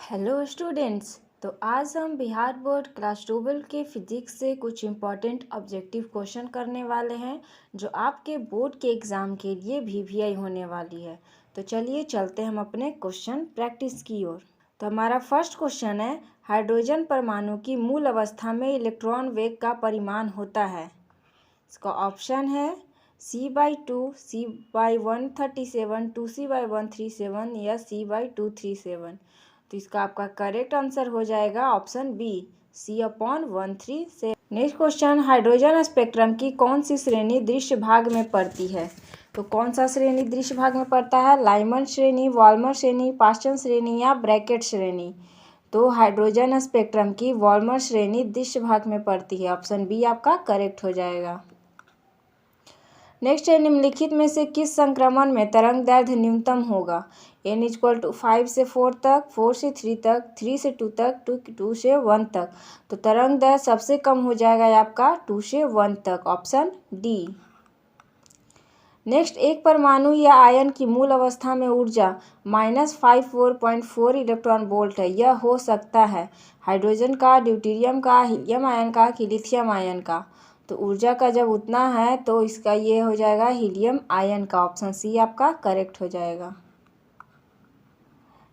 Hello students. तो आज हम बिहार बोर्ड क्लास 12 के फिजिक्स से कुछ इम्पॉर्टेंट ऑब्जेक्टिव क्वेश्चन करने वाले हैं जो आपके बोर्ड के एग्ज़ाम के लिए वीवीआई होने वाली है। तो चलिए चलते हम अपने क्वेश्चन प्रैक्टिस की ओर। तो हमारा फर्स्ट क्वेश्चन है, हाइड्रोजन परमाणु की मूल अवस्था में इलेक्ट्रॉन वेग का परिमाण होता है। इसका ऑप्शन है C/2, C/137, 2C/137 या C/237। तो इसका आपका करेक्ट आंसर हो जाएगा option B, C/137। Next question, hydrogen spectrum की कौन सी श्रेणी दृश्य भाग में पड़ती है? तो कौन सा श्रेणी दृश्य भाग में पड़ता है? लाइमन श्रेणी, वॉल्मर श्रेणी, पास्टन श्रेणी या ब्रैकेट श्रेणी? तो हाइड्रोजन स्पेक्ट्रम की वॉल्मर श्रेणी दृश्य भाग में पड़ती है। ऑप्शन बी आपका करेक्ट हो जाएगा। नेक्स्ट है, निम्नलिखित में से किस संक्रमण में तरंग दैर्ध्य न्यूनतम होगा? n=5 से 4 तक, 4 से 3 तक, 3 से 2 तक, 2 से 1 तक। तो तरंग दैर्ध्य सबसे कम हो जाएगा आपका 2 से 1 तक। Option D. नेक्स्ट, एक परमाणु या आयन की मूल अवस्था में ऊर्जा -54.4 इलेक्ट्रॉन वोल्ट है। यह हो सकता है हाइड्रोजन का, ड्यूटेरियम का, हीलियम आयन का कि लिथियम आयन का। तो ऊर्जा का जब उतना है तो इसका ये हो जाएगा हीलियम आयन का। ऑप्शन सी आपका करेक्ट हो जाएगा।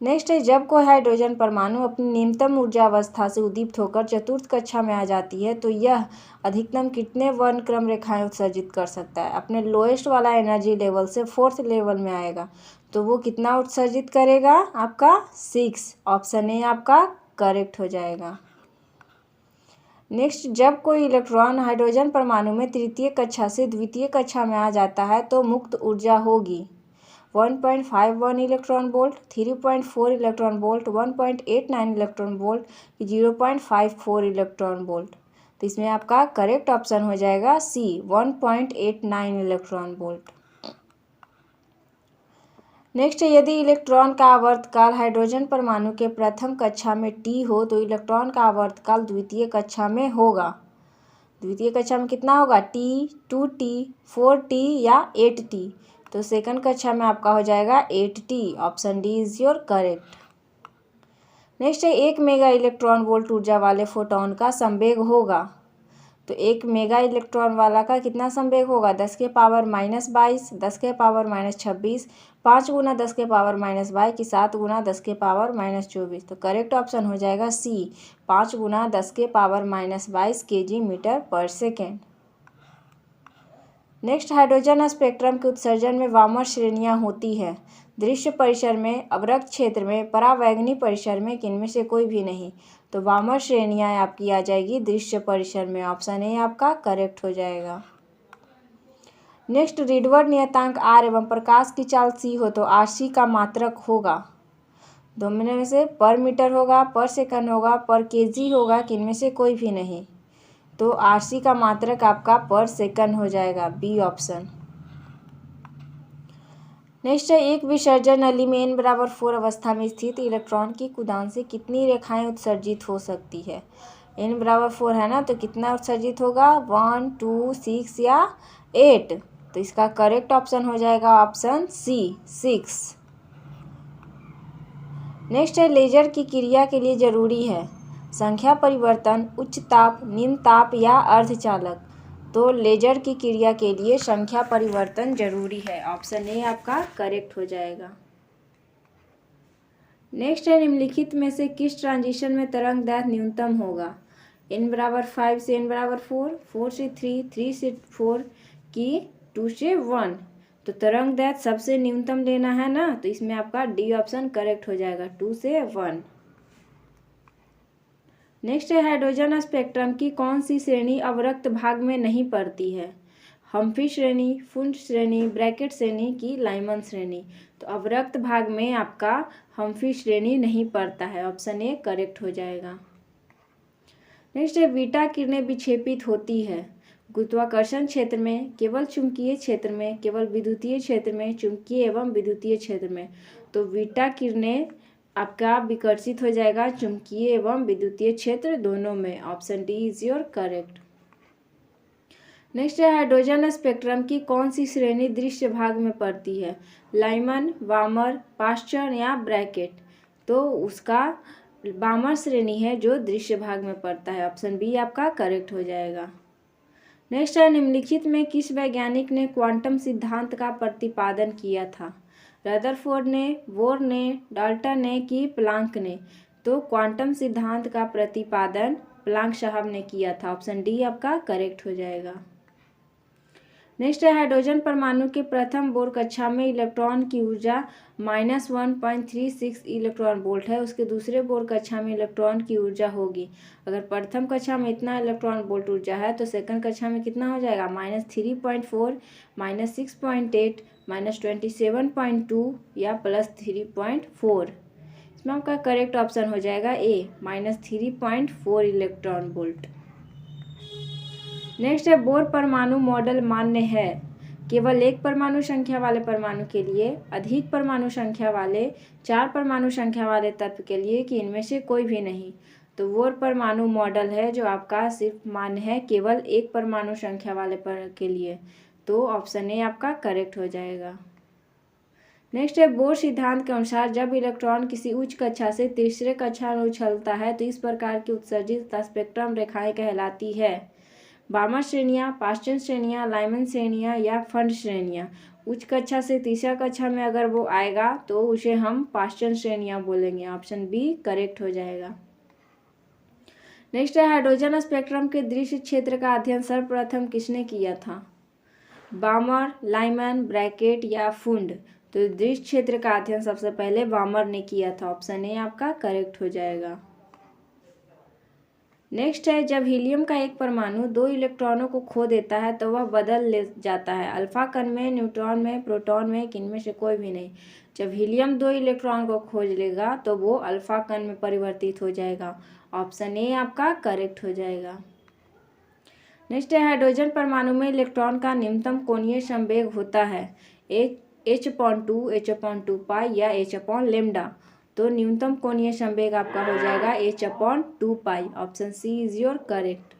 नेक्स्ट है, जब कोई हाइड्रोजन परमाणु अपनी न्यूनतम ऊर्जा अवस्था से उद्दीप्त होकर चतुर्थ कक्षा में आ जाती है तो यह अधिकतम कितने वर्णक्रम रेखाएं उत्सर्जित कर सकता है? अपने लोएस्ट वाला एनर्जी लेवल से 4th लेवल में आएगा तो वो कितना उत्सर्जित करेगा? आपका 6। ऑप्शन ए आपका करेक्ट हो जाएगा। नेक्स्ट, जब कोई इलेक्ट्रॉन हाइड्रोजन परमाणु में तृतीय कक्षा से द्वितीय कक्षा में आ जाता है तो मुक्त ऊर्जा होगी 1.51 electron volt, 3.4 electron volt, 1.89 electron volt, 0.54 electron volt. तो इसमें आपका करेक्ट ऑप्शन हो जाएगा सी, 1.89 इलेक्ट्रॉन वोल्ट। नेक्स्ट, यदि इलेक्ट्रॉन का आवर्तकाल हाइड्रोजन परमाणु के प्रथम कक्षा में T हो तो इलेक्ट्रॉन का आवर्तकाल द्वितीय कक्षा में होगा। द्वितीय कक्षा में कितना होगा? T, 2T, 4T या 8T? तो सेकंड कक्षा में आपका हो जाएगा 8T। Option D is your correct. Next है, 1 मेगा इलेक्ट्रॉन वोल्ट ऊर्जा वाले फोटोन का संवेग होगा। तो 1 मेगा इलेक्ट्रॉन वाला का कितना संवेग होगा? 10 के पावर -22, 10 के पावर -26, 5 गुना 10 के पावर -22 की 7 गुना 10 के पावर -24। तो करेक्ट ऑप्शन हो जाएगा सी, 5 गुना 10 के पावर -22 kg मीटर पर सेकेंड। नेक्स्ट, हाइड्रोजन स्पेक्ट्रम के उत्सर्जन में वामर श्रेणियां होती है। दृश्य परिसर में, अवरक्त क्षेत्र में, परावैंगनी परिसर में, किनमें से कोई भी नहीं। तो वामर श्रेणियां आपकी आ जाएगी दृश्य परिसर में। ऑप्शन ए आपका करेक्ट हो जाएगा। नेक्स्ट, रिडवर्ड नियतांक आर एवं प्रकाश की चाल सी हो तो आरसी का मात्रक होगा। दोनों में से पर मीटर होगा, पर सेकंड होगा, पर केजी होगा, किनमें से कोई भी नहीं। तो आरसी का मात्रक आपका पर सेकंड हो जाएगा, बी ऑप्शन। नेक्स्ट है, एक विसर्जन नली में n=4 अवस्था में स्थित इलेक्ट्रॉन की कुदान से कितनी रेखाएं उत्सर्जित हो सकती है? n=4 है ना, तो कितना उत्सर्जित होगा? 1, 2, 6 या 8? तो इसका करेक्ट ऑप्शन हो जाएगा ऑप्शन सी, 6। नेक्स्ट है, लेजर की क्रिया के लिए जरूरी है संख्या परिवर्तन, उच्च ताप, निम्न ताप या अर्धचालक? तो लेजर की क्रिया के लिए संख्या परिवर्तन जरूरी है। ऑप्शन ए आपका करेक्ट हो जाएगा। नेक्स्ट है, निम्नलिखित में से किस ट्रांजिशन में तरंग दैर्ध्य न्यूनतम होगा? n=5 से n=4, 4 से 3, 3 से 4 की 2 से 1? तो तरंग दैर्ध्य सबसे न्यूनतम लेना है ना, तो इसमें आपका डी ऑप्शन करेक्ट हो जाएगा, 2 से 1। नेक्स्ट है, हाइड्रोजन स्पेक्ट्रम की कौन सी श्रेणी अवरक्त भाग में नहीं पड़ती है? हम्फ्री श्रेणी, फुंड श्रेणी, ब्रैकेट श्रेणी की लाइमन श्रेणी? तो अवरक्त भाग में आपका हम्फ्री श्रेणी नहीं पड़ता है। ऑप्शन ए करेक्ट हो जाएगा। नेक्स्ट है, बीटा किरणें विक्षेपित होती है गुरुत्वाकर्षण क्षेत्र में, केवल चुंबकीय क्षेत्र में, केवल विद्युतीय क्षेत्र में, चुंबकीय एवं विद्युतीय क्षेत्र में? तो बीटा किरणें आपका विकर्षित हो जाएगा चुंबकीय एवं विद्युतीय क्षेत्र दोनों में। Option D is your correct. Next है, हाइड्रोजन स्पेक्ट्रम की कौन सी श्रेणी दृश्य भाग में पड़ती है? लाइमन, वामर, पास्चर या ब्रैकेट? तो उसका बामर श्रेणी है जो दृश्य भाग में पड़ता है। ऑप्शन बी आपका करेक्ट हो जाएगा। नेक्स्ट है, निम्नलिखित में किस वैज्ञानिक ने क्वांटम सिद्धांत का प्रतिपादन किया था? रदरफोर्ड ने, बोर ने, डाल्टन ने कि प्लांक ने? तो क्वांटम सिद्धांत का प्रतिपादन प्लांक साहब ने किया था। ऑप्शन डी आपका करेक्ट हो जाएगा। नेक्स्ट है, हाइड्रोजन परमाणु के प्रथम बोर कक्षा में इलेक्ट्रॉन की ऊर्जा -1.36 इलेक्ट्रॉन वोल्ट है। उसके दूसरे बोर कक्षा में इलेक्ट्रॉन की ऊर्जा होगी, अगर प्रथम कक्षा में इतना इलेक्ट्रॉन वोल्ट ऊर्जा है तो सेकंड कक्षा में कितना हो जाएगा? -3.4, -6.8, -27.2 या +3.4। इसमें आपका करेक्ट ऑप्शन हो जाएगा ए, -3.4 इलेक्ट्रॉन वोल्ट। नेक्स्ट है, बोर परमाणु मॉडल मान्य है केवल एक परमाणु संख्या वाले परमाणु के लिए, अधिक परमाणु संख्या वाले, 4 परमाणु संख्या वाले तत्व के लिए, कि इनमें से कोई भी नहीं? तो बोर परमाणु मॉडल है जो आपका सिर्फ मान्य है केवल एक परमाणु संख्या वाले के लिए। तो ऑप्शन ए आपका करेक्ट हो जाएगा। नेक्स्ट है, बोर सिद्धांत के अनुसार जब इलेक्ट्रॉन किसी उच्च कक्षा से तीसरे कक्षा में उछलता है तो इस प्रकार की उत्सर्जित स्पेक्ट्रम रेखाएं कहलाती है? बामर श्रेणियाँ, पास्चन श्रेणियाँ, लाइमन श्रेणियाँ या फंड श्रेणियाँ? उच्च कक्षा से तीसरा कक्षा में अगर वो आएगा तो उसे हम पास्चन श्रेणियाँ बोलेंगे। ऑप्शन बी करेक्ट हो जाएगा। नेक्स्ट है, हाइड्रोजन स्पेक्ट्रम के दृश्य क्षेत्र का अध्ययन सर्वप्रथम किसने किया था? बामर, लाइमन, ब्रैकेट या फुंड? तो दृश्य क्षेत्र का अध्ययन सबसे पहले बामर ने किया था। ऑप्शन ए आपका करेक्ट हो जाएगा। नेक्स्ट है, जब हीलियम का एक परमाणु 2 इलेक्ट्रॉनों को खो देता है तो वह बदल ले जाता है अल्फा कण में, न्यूट्रॉन में, प्रोटॉन में, किनमें से कोई भी नहीं? जब हीलियम 2 इलेक्ट्रॉन को खोज लेगा तो वो अल्फा कण में परिवर्तित हो जाएगा। ऑप्शन ए आपका करेक्ट हो जाएगा। नेक्स्ट है, हाइड्रोजन परमाणु में इलेक्ट्रॉन का न्यूनतम कोणीय संवेग होता है h/2, h/2 पाई या h/λ? तो न्यूनतम कोणीय संवेग आपका हो जाएगा h/2 pi. Option C is your correct.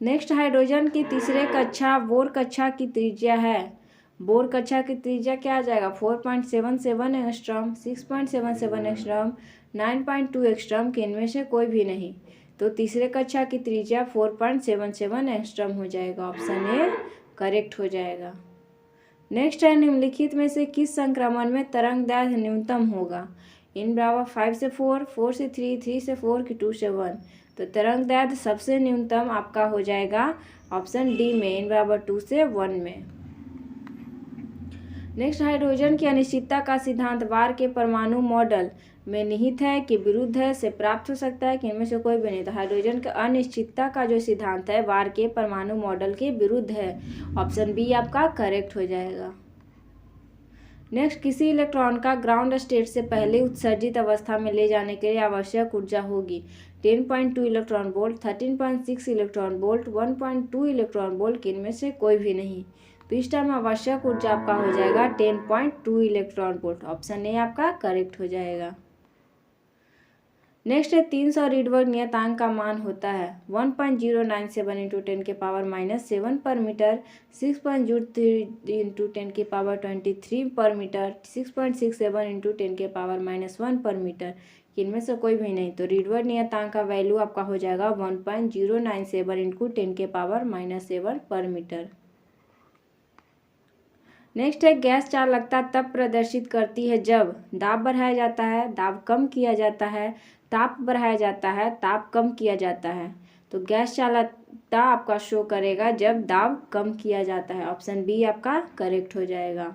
Next, hydrogen की तीसरे कक्षा बोर कक्षा की त्रिज्या है। बोर कक्षा की त्रिज्या क्या आ जाएगा? 4.77 एंगस्ट्रॉम, 6.77 एंगस्ट्रॉम, 9.2 एंगस्ट्रॉम, के इनमें से कोई भी नहीं? तो तीसरे कक्षा की त्रिज्या 4.77 एंगस्ट्रॉम हो जाएगा। ऑप्शन ए करेक्ट हो जाएगा। नेक्स्ट है, निम्नलिखित में से किस संक्रमण में तरंग दैर्घ्य न्यूनतम होगा? इन बराबर 5 से 4, 4 से 3, 3 से 4 की 2 से 1? तो तरंग दैर्घ्य सबसे न्यूनतम आपका हो जाएगा ऑप्शन डी में, इन बराबर 2 से 1 में। नेक्स्ट, हाइड्रोजन की अनिश्चितता का सिद्धांत बार के परमाणु मॉडल में निहित है कि विरुद्ध है, से प्राप्त हो सकता है, कि इनमें से कोई भी नहीं? तो हाइड्रोजन के अनिश्चितता का जो सिद्धांत है बार के परमाणु मॉडल के विरुद्ध है। ऑप्शन बी आपका करेक्ट हो जाएगा। नेक्स्ट, किसी इलेक्ट्रॉन का ग्राउंड स्टेट से पहले उत्सर्जित अवस्था में ले जाने के लिए आवश्यक ऊर्जा होगी 10.2 electron volt, 13.6 electron volt, 1.2 electron volt, कि इनमें से कोई भी नहीं? तो इस टाइम आवश्यक ऊर्जा आपका हो जाएगा 10.2 इलेक्ट्रॉन वोल्ट। ऑप्शन ए आपका करेक्ट हो जाएगा। नेक्स्ट है, 300 रीडबर्ग नियतांक का मान होता है 1.097 इंटू 10 के पावर -7 पर मीटर, 6.03 इंटू 10 के पावर 23 पर मीटर, 6.67 इंटू 10 के पावर -1 पर मीटर, इनमें से कोई भी नहीं? तो रीडबर्ग नियतांक का वैल्यू आपका हो जाएगा 1.097 इंटू 10 के पावर -7 पर मीटर। नेक्स्ट है, गैस चालकता तब प्रदर्शित करती है जब दाब बढ़ाया जाता है, दाब कम किया जाता है, ताप बढ़ाया जाता है, ताप कम किया जाता है। तो गैस चालकता आपका शो करेगा जब दाब कम किया जाता है। ऑप्शन बी आपका करेक्ट हो जाएगा।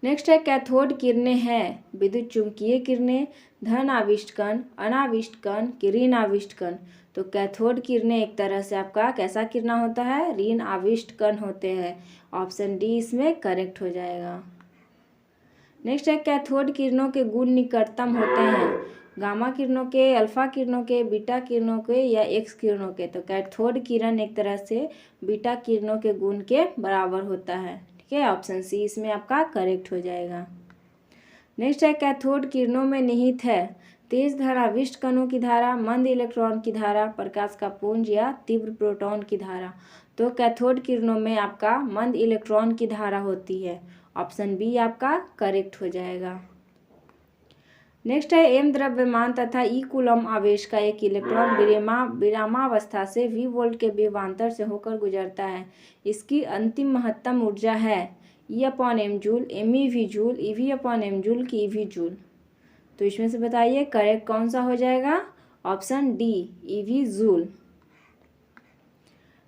नेक्स्ट है, कैथोड किरणें हैं विद्युत चुंबकीय किरणें, धन आविष्ट कण, अनाविष्ट कण, कि ऋण आविष्ट कण? तो कैथोड किरणें एक तरह से आपका कैसा किरण होता है? ऋण आविष्ट कण होते हैं। ऑप्शन डी इसमें करेक्ट हो जाएगा। नेक्स्ट है, कैथोड किरणों के गुण निकटतम होते हैं गामा किरणों के, अल्फा किरणों के, बीटा किरणों के या एक्स किरणों के? तो कैथोड किरण एक तरह से बीटा किरणों के गुण के बराबर होता है। ठीक है, ऑप्शन सी इसमें आपका करेक्ट हो जाएगा। नेक्स्ट है, कैथोड किरणों में निहित है तेज धनाविष्ट कणों की धारा, मंद इलेक्ट्रॉन की धारा, प्रकाश का पुंज या तीव्र प्रोटॉन की धारा? तो कैथोड किरणों में आपका मंद इलेक्ट्रॉन की धारा होती है। ऑप्शन बी आपका करेक्ट हो जाएगा। नेक्स्ट है m द्रव्यमान तथा e कूलम आवेश का एक इलेक्ट्रॉन विरामावस्था से v वोल्ट के विभवांतर से होकर गुजरता है। इसकी अंतिम महत्तम ऊर्जा है E/m joule, MeV joule, EV/m joule की EV जूल। तो इसमें से बताइए करेक्ट कौन सा हो जाएगा? Option D EV joule.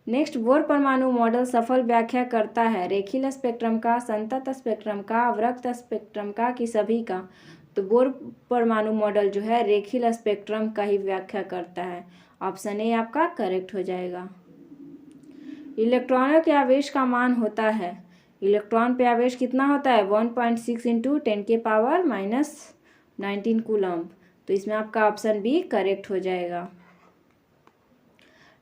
Next, bore परमाणु मॉडल सफल व्याख्या करता है रेखीय स्पेक्ट्रम का, संतत स्पेक्ट्रम का, अवरक्त स्पेक्ट्रम का कि सभी का? तो बोर परमाणु मॉडल जो है रेखीय स्पेक्ट्रम का ही व्याख्या करता है। ऑप्शन ए आपका करेक्ट हो जाएगा। इलेक्ट्रॉनों के आवेश का मान होता है, इलेक्ट्रॉन पे आवेश कितना होता है? 1.6 इंटू 10⁻⁻19 कूलम्ब। तो इसमें आपका ऑप्शन बी करेक्ट हो जाएगा।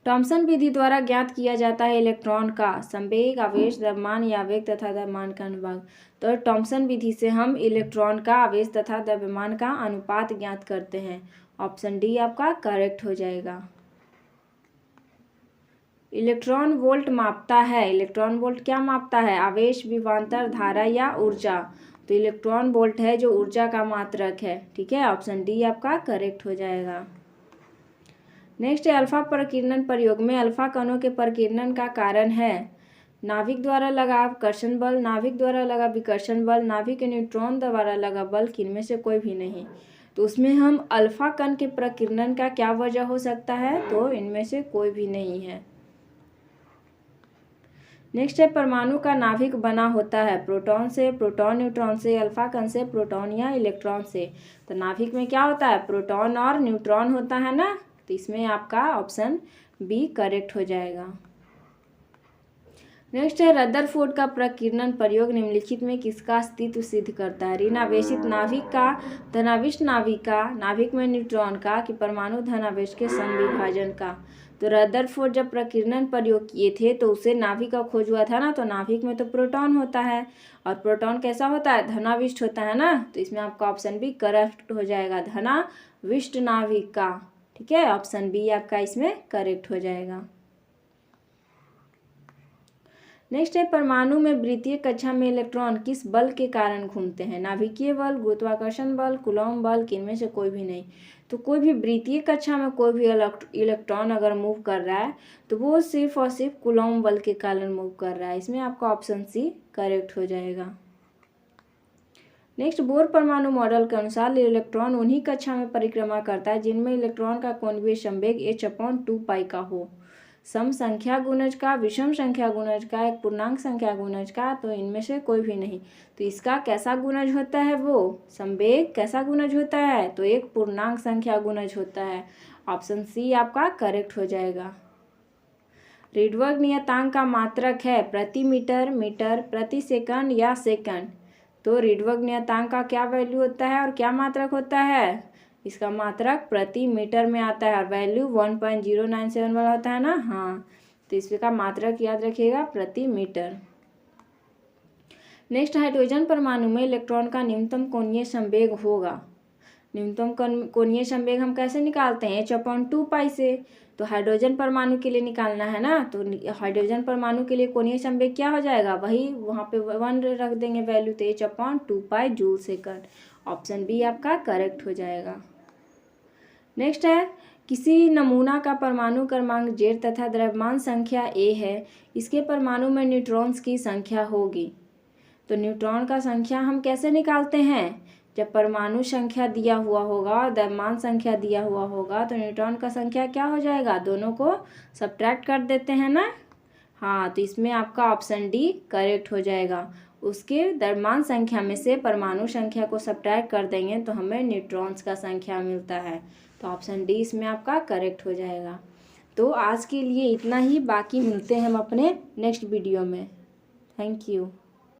थॉमसन विधि द्वारा ज्ञात किया जाता है इलेक्ट्रॉन का संवेग, आवेश, द्रव्यमान या वेग तथा द्रव्यमान का अनुपात। तो थॉमसन विधि से हम इलेक्ट्रॉन का आवेश तथा द्रव्यमान का अनुपात ज्ञात करते हैं। ऑप्शन डी आपका करेक्ट हो जाएगा। इलेक्ट्रॉन वोल्ट मापता है, इलेक्ट्रॉन वोल्ट क्या मापता है? आवेश, विभवांतर, धारा या ऊर्जा। तो इलेक्ट्रॉन वोल्ट है जो ऊर्जा का मात्रक है। ठीक है, ऑप्शन डी आपका करेक्ट हो जाएगा। नेक्स्ट है अल्फा प्रकीर्णन प्रयोग में अल्फा कणों के प्रकीर्णन का कारण है नाभिक द्वारा लगा आकर्षण बल, नाभिक द्वारा लगा विकर्षण बल, नाभिक के न्यूट्रॉन द्वारा लगा बल, किनमें से कोई भी नहीं। तो उसमें हम अल्फा कण के प्रकीर्णन का क्या वजह हो सकता है? तो इनमें से कोई भी नहीं है। नेक्स्ट है परमाणु का नाभिक बना होता है प्रोटॉन से, प्रोटॉन न्यूट्रॉन से, अल्फा कण से, प्रोटॉन या इलेक्ट्रॉन से। तो नाभिक में क्या होता है? प्रोटॉन और न्यूट्रॉन होता है ना। तो इसमें आपका ऑप्शन बी करेक्ट हो जाएगा। नेक्स्ट है रदरफोर्ड का प्रकीर्णन प्रयोग निम्नलिखित में किसका अस्तित्व सिद्ध करता है? ऋणावेशित नाभिक का, धनावेशित नाभिक का, नाभिक में न्यूट्रॉन का कि परमाणु धनावेश के समविभाजन का? तो रदरफोर्ड जब प्रकीर्णन प्रयोग किए थे तो उसे नाभिक का खोज हुआ था ना। तो नाभिक में तो प्रोटॉन होता है और प्रोटॉन कैसा होता है? धनाविष्ट होता है ना। तो इसमें आपका ऑप्शन बी करेक्ट हो जाएगा, धनाविष्ट नाभिक का। ठीक है, ऑप्शन बी आपका इसमें करेक्ट हो जाएगा। नेक्स्ट है परमाणु में वृत्तीय कक्षा में इलेक्ट्रॉन किस बल के कारण घूमते हैं? नाभिकीय बल, गुरुत्वाकर्षण बल, कूलॉम बल, किनमें से कोई भी नहीं। तो कोई भी वृत्तीय कक्षा में कोई भी इलेक्ट्रॉन अगर मूव कर रहा है तो वो सिर्फ और सिर्फ कूलॉम बल के कारण मूव कर रहा है। इसमें आपका ऑप्शन सी करेक्ट हो जाएगा। नेक्स्ट, बोर परमाणु मॉडल के अनुसार इलेक्ट्रॉन उन्हीं कक्षा में परिक्रमा करता है जिनमें इलेक्ट्रॉन का कोणीय संवेग h/2π का हो। सम संख्या गुणज का, विषम संख्या गुणज का, एक पूर्णांक संख्या गुणज का। तो इनमें से कोई भी नहीं। तो इसका कैसा गुणज होता है? वो संवेग कैसा गुणज होता है? तो एक पूर्णांक संख्या गुणज होता है। ऑप्शन सी आपका करेक्ट हो जाएगा। रिडबर्ग नियतांक का मात्रक है प्रति मीटर, मीटर, प्रति सेकंड या सेकंड। तो रिडबर्ग नियतांक का क्या वैल्यू होता है और क्या मात्रक होता है? इसका मात्रक प्रति मीटर में आता है और वैल्यू 1.097 वाला होता है ना। हाँ, तो इसका मात्रक याद रखिएगा प्रति मीटर। नेक्स्ट, हाइड्रोजन परमाणु में इलेक्ट्रॉन का न्यूनतम कोणीय संवेग होगा। न्यूनतम कोणीय संवेग हम कैसे निकालते हैं? h/2π से। तो हाइड्रोजन परमाणु के लिए निकालना है ना। तो हाइड्रोजन परमाणु के लिए कोणीय संवेग क्या हो जाएगा? वही वहाँ पे 1 रख देंगे वैल्यू, तो h/2π joule second. Option B आपका करेक्ट हो जाएगा। नेक्स्ट है किसी नमूना का परमाणु क्रमांक Z तथा द्रव्यमान संख्या A है, इसके परमाणु में न्यूट्रॉन्स की संख्या होगी। तो न्यूट्रॉन का संख्या हम कैसे निकालते हैं? जब परमाणु संख्या दिया हुआ होगा और द्रव्यमान संख्या दिया हुआ होगा तो न्यूट्रॉन का संख्या क्या हो जाएगा? दोनों को सब्ट्रैक्ट कर देते हैं ना। हाँ, तो इसमें आपका ऑप्शन डी करेक्ट हो जाएगा। उसके द्रव्यमान संख्या में से परमाणु संख्या को सब्ट्रैक्ट कर देंगे तो हमें न्यूट्रॉन्स का संख्या मिलता है। तो ऑप्शन डी इसमें आपका करेक्ट हो जाएगा। तो आज के लिए इतना ही, बाकी मिलते हैं हम अपने नेक्स्ट वीडियो में। Thank you.